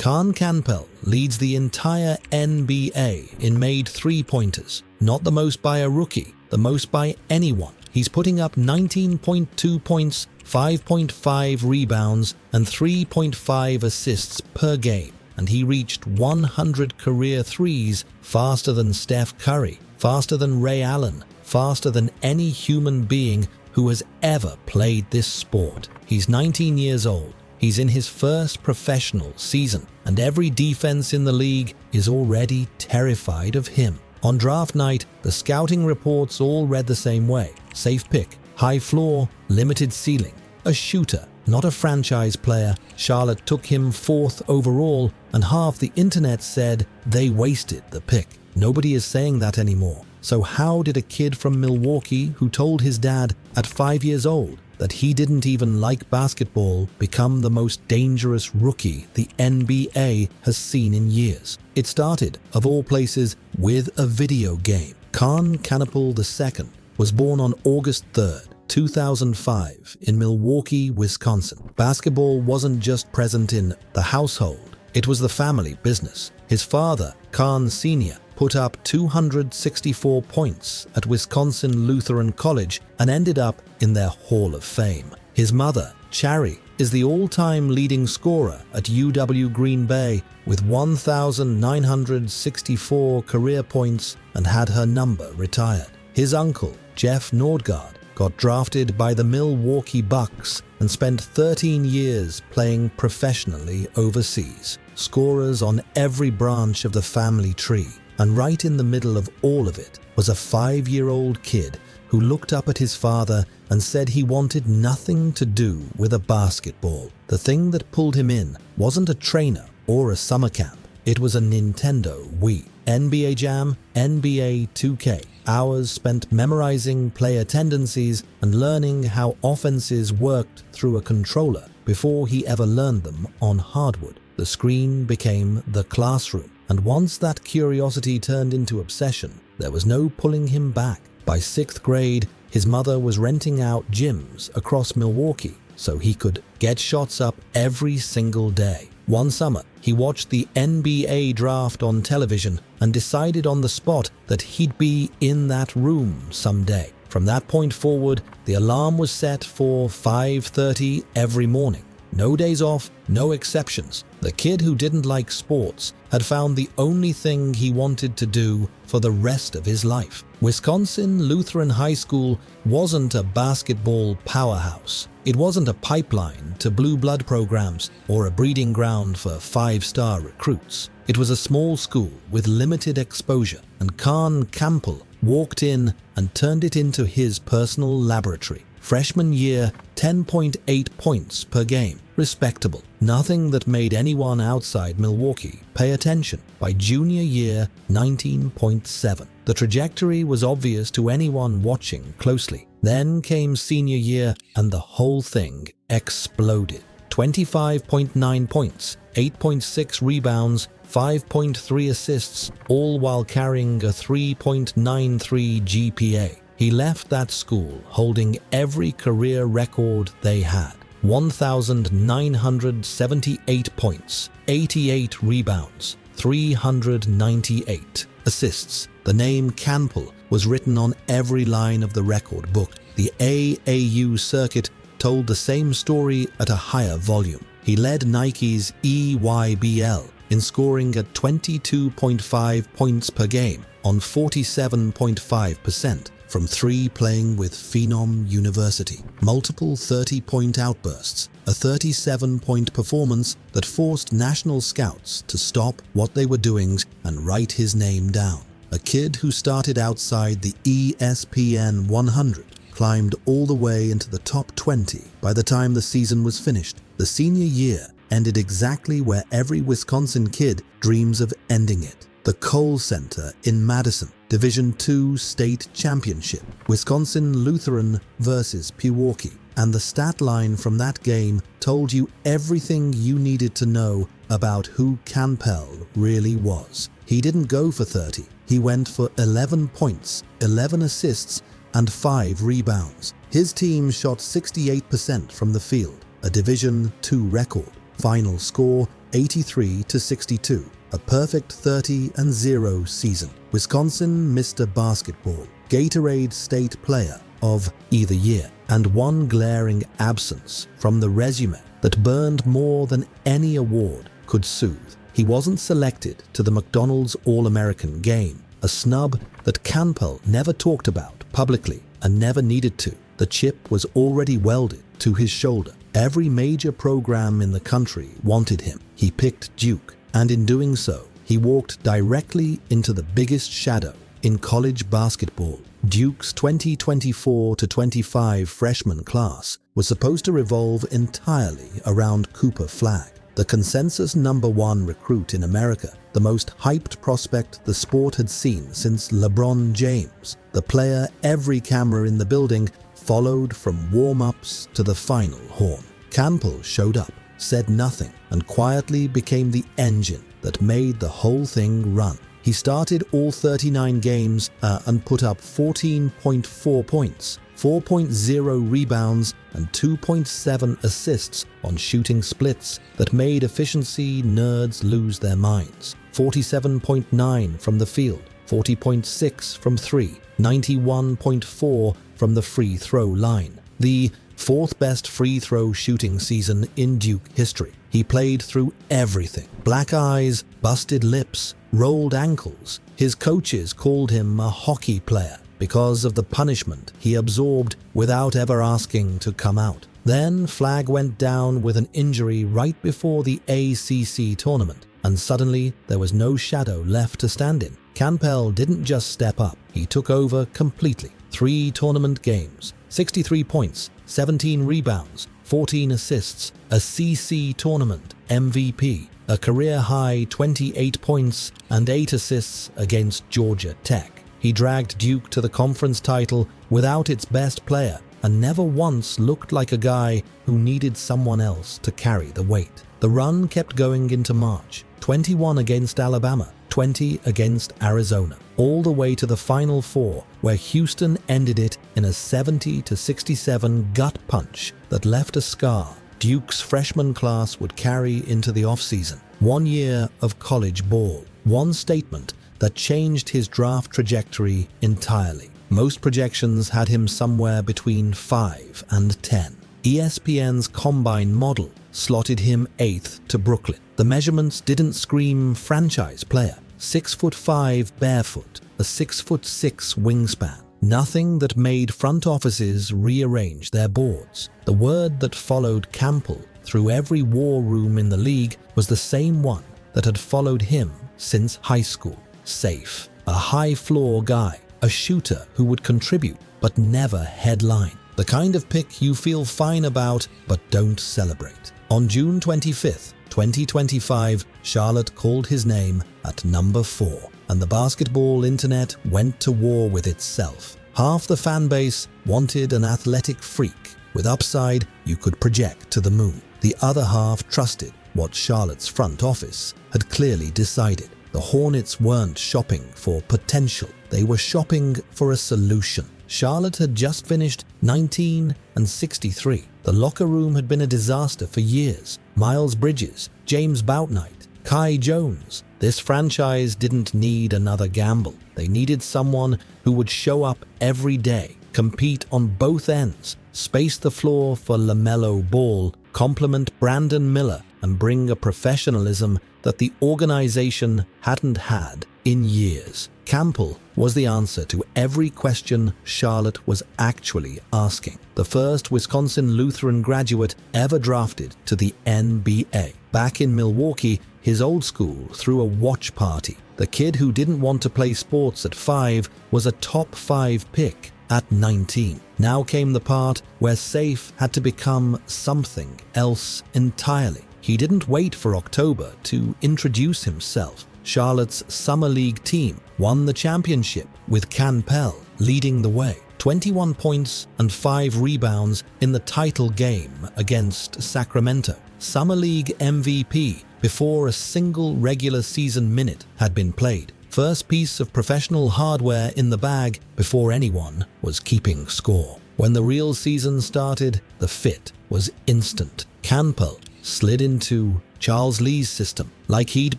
Kon Knueppel leads the entire NBA in made three-pointers, not the most by a rookie, the most by anyone. He's putting up 19.2 points, 5.5 rebounds, and 3.5 assists per game, and he reached 100 career threes faster than Steph Curry, faster than Ray Allen, faster than any human being who has ever played this sport. He's 19 years old. He's in his first professional season, and every defense in the league is already terrified of him. On draft night, the scouting reports all read the same way. Safe pick, high floor, limited ceiling, a shooter, not a franchise player. Charlotte took him 4th overall, and half the internet said they wasted the pick. Nobody is saying that anymore. So how did a kid from Milwaukee who told his dad at 5 years old that he didn't even like basketball become the most dangerous rookie the NBA has seen in years? It started, of all places, with a video game. Kon Knueppel II was born on August 3rd, 2005 in Milwaukee, Wisconsin. Basketball wasn't just present in the household, it was the family business. His father, Kon Sr., put up 264 points at Wisconsin Lutheran College and ended up in their Hall of Fame. His mother, Chari, is the all-time leading scorer at UW Green Bay with 1,964 career points and had her number retired. His uncle, Jeff Nordgaard, got drafted by the Milwaukee Bucks and spent 13 years playing professionally overseas. Scorers on every branch of the family tree. And right in the middle of all of it was a 5-year-old kid who looked up at his father and said he wanted nothing to do with a basketball. The thing that pulled him in wasn't a trainer or a summer camp. It was a Nintendo Wii, NBA Jam, NBA 2K. Hours spent memorizing player tendencies and learning how offenses worked through a controller before he ever learned them on hardwood. The screen became the classroom. And once that curiosity turned into obsession, there was no pulling him back. By 6th grade, his mother was renting out gyms across Milwaukee so he could get shots up every single day. One summer, he watched the NBA draft on television and decided on the spot that he'd be in that room someday. From that point forward, the alarm was set for 5:30 every morning. No days off, no exceptions. The kid who didn't like sports had found the only thing he wanted to do for the rest of his life. Wisconsin Lutheran High School wasn't a basketball powerhouse. It wasn't a pipeline to blue blood programs or a breeding ground for 5-star recruits. It was a small school with limited exposure, and Kon Knueppel walked in and turned it into his personal laboratory. Freshman year, 10.8 points per game. Respectable. Nothing that made anyone outside Milwaukee pay attention. By junior year, 19.7. The trajectory was obvious to anyone watching closely. Then came senior year and the whole thing exploded. 25.9 points, 8.6 rebounds, 5.3 assists, all while carrying a 3.93 GPA. He left that school holding every career record they had. 1,978 points, 88 rebounds, 398 assists. The name Knueppel was written on every line of the record book. The AAU circuit told the same story at a higher volume. He led Nike's EYBL in scoring at 22.5 points per game on 47.5%. from 3 playing with Phenom University. Multiple 30-point outbursts, a 37-point performance that forced national scouts to stop what they were doing and write his name down. A kid who started outside the ESPN 100 climbed all the way into the top 20 by the time the season was finished. The senior year ended exactly where every Wisconsin kid dreams of ending it. The Kohl Center in Madison, Division II State Championship, Wisconsin Lutheran versus Milwaukee. And the stat line from that game told you everything you needed to know about who Knueppel really was. He didn't go for 30. He went for 11 points, 11 assists, and 5 rebounds. His team shot 68% from the field, a Division II record. Final score, 83-62, a perfect 30-0 season. Wisconsin Mr. Basketball, Gatorade State Player of Either Year, and one glaring absence from the resume that burned more than any award could soothe. He wasn't selected to the McDonald's All-American game, a snub that Knueppel never talked about publicly and never needed to. The chip was already welded to his shoulder. Every major program in the country wanted him. He picked Duke, and in doing so, he walked directly into the biggest shadow in college basketball. Duke's 2024-25 freshman class was supposed to revolve entirely around Cooper Flagg, the consensus #1 recruit in America, the most hyped prospect the sport had seen since LeBron James, the player every camera in the building followed from warm-ups to the final horn. Knueppel showed up, said nothing, and quietly became the engine that made the whole thing run. He started all 39 games and put up 14.4 points, 4.0 rebounds, and 2.7 assists on shooting splits that made efficiency nerds lose their minds. 47.9 from the field, 40.6 from three, 91.4 from the free throw line. The fourth best free throw shooting season in Duke history. He played through everything. Black eyes, busted lips, rolled ankles. His coaches called him a hockey player because of the punishment he absorbed without ever asking to come out. Then Flagg went down with an injury right before the ACC tournament, and suddenly there was no shadow left to stand in. Knueppel didn't just step up, he took over completely. 3 tournament games, 63 points, 17 rebounds, 14 assists, a ACC Tournament MVP, a career-high 28 points and 8 assists against Georgia Tech. He dragged Duke to the conference title without its best player and never once looked like a guy who needed someone else to carry the weight. The run kept going into March, 21 against Alabama, 20 against Arizona, all the way to the Final Four, where Houston ended it in a 70-67 gut punch that left a scar Duke's freshman class would carry into the offseason. 1 year of college ball, one statement that changed his draft trajectory entirely. Most projections had him somewhere between 5 and 10. ESPN's Combine model slotted him 8th to Brooklyn. The measurements didn't scream franchise player. 6'5" barefoot, a 6'6" wingspan. Nothing that made front offices rearrange their boards. The word that followed Knueppel through every war room in the league was the same one that had followed him since high school. Safe. A high-floor guy. A shooter who would contribute but never headline. The kind of pick you feel fine about but don't celebrate. On June 25th, 2025, Charlotte called his name at number 4, and the basketball internet went to war with itself. Half the fan base wanted an athletic freak with upside you could project to the moon. The other half trusted what Charlotte's front office had clearly decided. The Hornets weren't shopping for potential, they were shopping for a solution. Charlotte had just finished 19-63. The locker room had been a disaster for years. Miles Bridges, James Bouknight, Kai Jones. This franchise didn't need another gamble. They needed someone who would show up every day, compete on both ends, space the floor for LaMelo Ball, complement Brandon Miller, and bring a professionalism that the organization hadn't had in years. Knueppel was the answer to every question Charlotte was actually asking. The first Wisconsin Lutheran graduate ever drafted to the NBA. Back in Milwaukee, his old school threw a watch party. The kid who didn't want to play sports at 5 was a top 5 pick at 19. Now came the part where safe had to become something else entirely. He didn't wait for October to introduce himself. Charlotte's Summer League team won the championship with Knueppel leading the way. 21 points and 5 rebounds in the title game against Sacramento. Summer League MVP before a single regular season minute had been played. First piece of professional hardware in the bag before anyone was keeping score. When the real season started, the fit was instant. Knueppel slid into Charles Lee's system, like he'd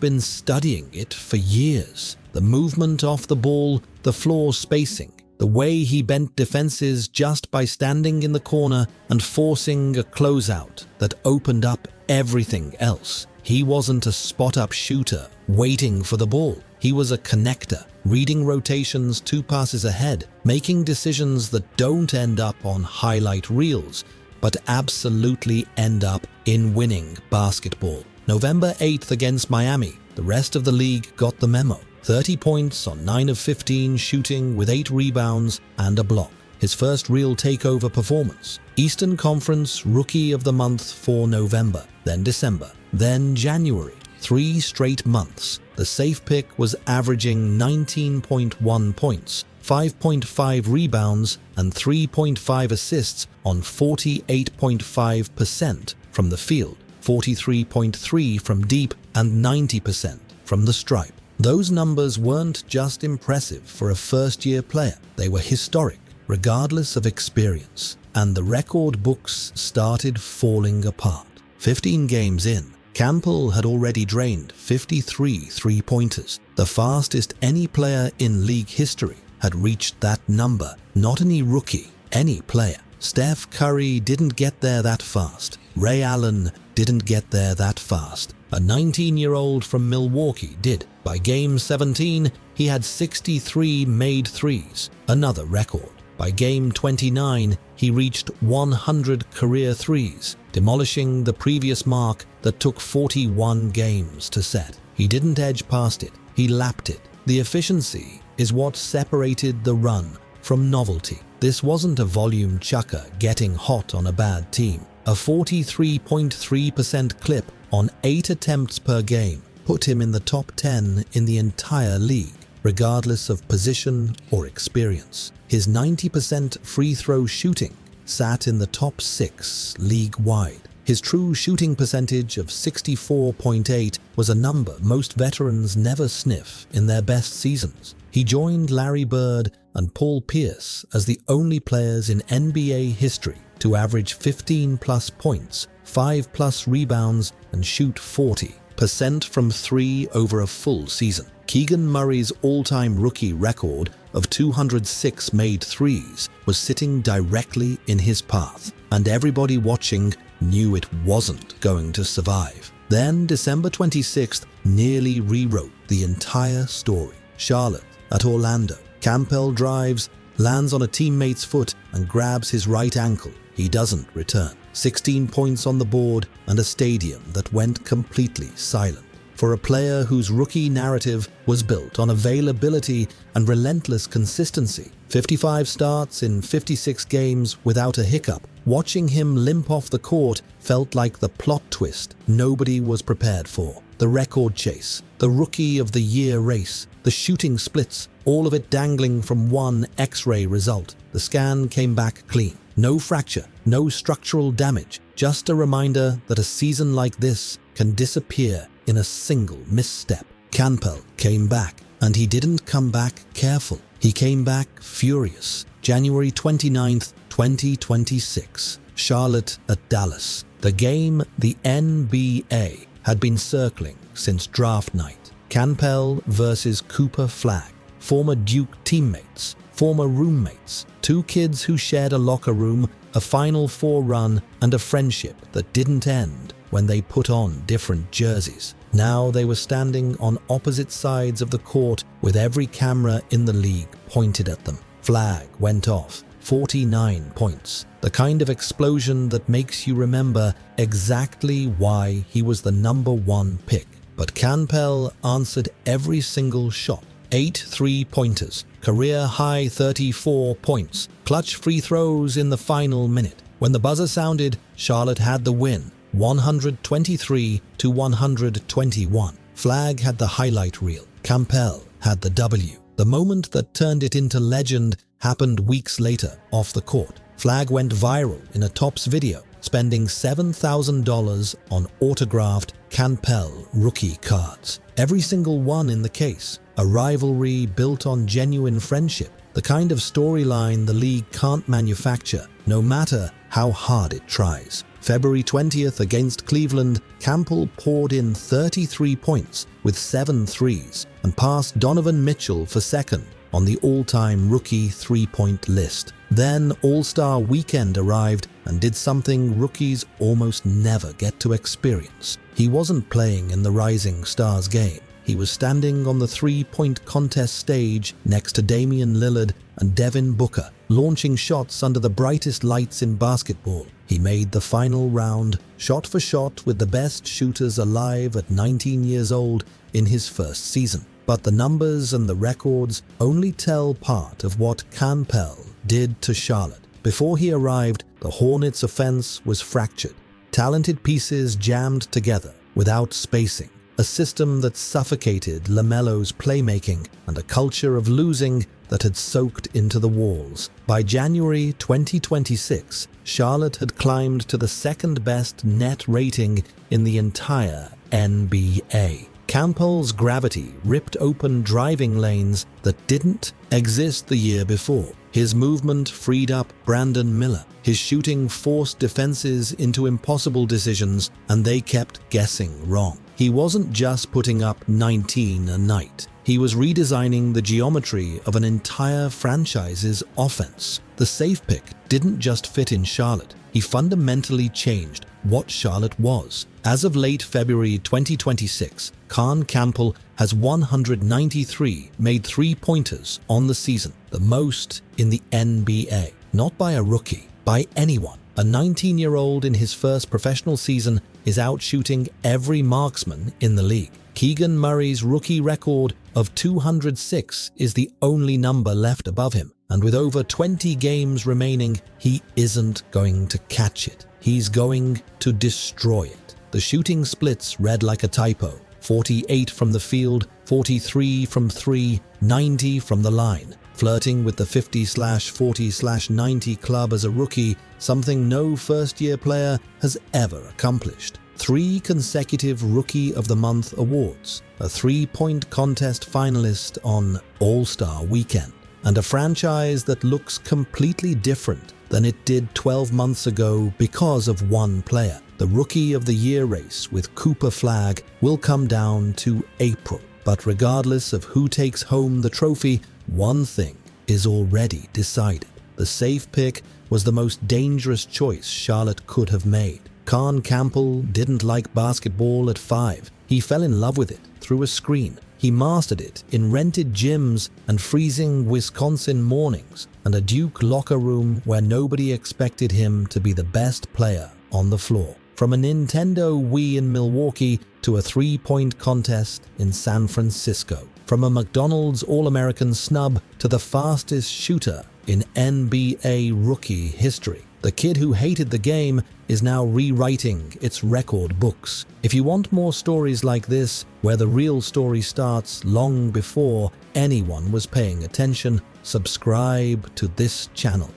been studying it for years. The movement off the ball, the floor spacing, the way he bent defenses just by standing in the corner and forcing a closeout that opened up everything else. He wasn't a spot-up shooter waiting for the ball. He was a connector, reading rotations 2 passes ahead, making decisions that don't end up on highlight reels, but absolutely end up in winning basketball. November 8th against Miami, the rest of the league got the memo. 30 points on 9 of 15 shooting with 8 rebounds and a block. His first real takeover performance. Eastern Conference Rookie of the Month for November, then December, then January. 3 straight months. The safe pick was averaging 19.1 points, 5.5 rebounds, and 3.5 assists on 48.5% from the field, 43.3% from deep, and 90% from the stripe. Those numbers weren't just impressive for a first-year player. They were historic, regardless of experience. And the record books started falling apart. 15 games in, Knueppel had already drained 53 three-pointers, the fastest any player in league history had reached that number. Not any rookie, any player. Steph Curry didn't get there that fast. Ray Allen didn't get there that fast. A 19-year-old from Milwaukee did. By game 17, he had 63 made threes, another record. By game 29, he reached 100 career threes, demolishing the previous mark that took 41 games to set. He didn't edge past it, he lapped it. The efficiency is what separated the run from novelty. This wasn't a volume chucker getting hot on a bad team. A 43.3% clip on 8 attempts per game put him in the top 10 in the entire league, regardless of position or experience. His 90% free throw shooting sat in the top 6 league-wide. His true shooting percentage of 64.8 was a number most veterans never sniff in their best seasons. He joined Larry Bird and Paul Pierce as the only players in NBA history to average 15-plus points, 5-plus rebounds, and shoot 40% from 3 over a full season. Keegan Murray's all-time rookie record of 206 made threes was sitting directly in his path, and everybody watching knew it wasn't going to survive. Then December 26th nearly rewrote the entire story. Charlotte at Orlando. Knueppel drives, lands on a teammate's foot, and grabs his right ankle. He doesn't return. 16 points on the board and a stadium that went completely silent. For a player whose rookie narrative was built on availability and relentless consistency, 55 starts in 56 games without a hiccup, watching him limp off the court felt like the plot twist nobody was prepared for. The record chase, the Rookie of the Year race, the shooting splits, all of it dangling from one X-ray result. The scan came back clean. No fracture, no structural damage, just a reminder that a season like this can disappear in a single misstep. Knueppel came back, and he didn't come back careful. He came back furious. January 29th, 2026. Charlotte at Dallas. The game the NBA had been circling since draft night. Knueppel versus Cooper Flagg. Former Duke teammates, former roommates, 2 kids who shared a locker room, a Final Four run, and a friendship that didn't end when they put on different jerseys. Now they were standing on opposite sides of the court with every camera in the league pointed at them. Flagg went off, 49 points. The kind of explosion that makes you remember exactly why he was the #1 pick. But Knueppel answered every single shot. 8 three-pointers, career-high 34 points, clutch free throws in the final minute. When the buzzer sounded, Charlotte had the win, 123-121. Flagg had the highlight reel. Knueppel had the W. The moment that turned it into legend happened weeks later off the court. Flagg went viral in a Topps video, spending $7,000 on autographed Knueppel rookie cards. Every single one in the case. A rivalry built on genuine friendship, the kind of storyline the league can't manufacture, no matter how hard it tries. February 20th against Cleveland, Knueppel poured in 33 points with 7 threes and passed Donovan Mitchell for second on the all-time rookie three-point list. Then All-Star Weekend arrived and did something rookies almost never get to experience. He wasn't playing in the Rising Stars game. He was standing on the three-point contest stage next to Damian Lillard and Devin Booker, launching shots under the brightest lights in basketball. He made the final round, shot for shot with the best shooters alive at 19 years old in his first season. But the numbers and the records only tell part of what Knueppel did to Charlotte. Before he arrived, the Hornets' offense was fractured. Talented pieces jammed together without spacing, a system that suffocated LaMelo's playmaking, and a culture of losing that had soaked into the walls. By January 2026, Charlotte had climbed to the second-best net rating in the entire NBA. Knueppel's gravity ripped open driving lanes that didn't exist the year before. His movement freed up Brandon Miller. His shooting forced defenses into impossible decisions, and they kept guessing wrong. He wasn't just putting up 19 a night. He was redesigning the geometry of an entire franchise's offense. The safe pick didn't just fit in Charlotte. He fundamentally changed what Charlotte was. As of late February 2026, Kon Knueppel has 193 made three-pointers on the season, the most in the NBA. Not by a rookie, by anyone. A 19-year-old in his first professional season is out shooting every marksman in the league. Keegan Murray's rookie record of 206 is the only number left above him, and with over 20 games remaining, he isn't going to catch it. He's going to destroy it. The shooting splits read like a typo: 48 from the field, 43 from three, 90 from the line. Flirting with the 50/40/90 club as a rookie, something no first-year player has ever accomplished. 3 consecutive Rookie of the Month awards, a three-point contest finalist on All-Star Weekend, and a franchise that looks completely different than it did 12 months ago because of one player. The Rookie of the Year race with Cooper Flagg will come down to April. But regardless of who takes home the trophy, one thing is already decided. The safe pick was the most dangerous choice Charlotte could have made. Kon Knueppel didn't like basketball at 5. He fell in love with it through a screen. He mastered it in rented gyms and freezing Wisconsin mornings, and a Duke locker room where nobody expected him to be the best player on the floor. From a Nintendo Wii in Milwaukee to a three-point contest in San Francisco. From a McDonald's All-American snub to the fastest shooter in NBA rookie history. The kid who hated the game is now rewriting its record books. If you want more stories like this, where the real story starts long before anyone was paying attention, subscribe to this channel.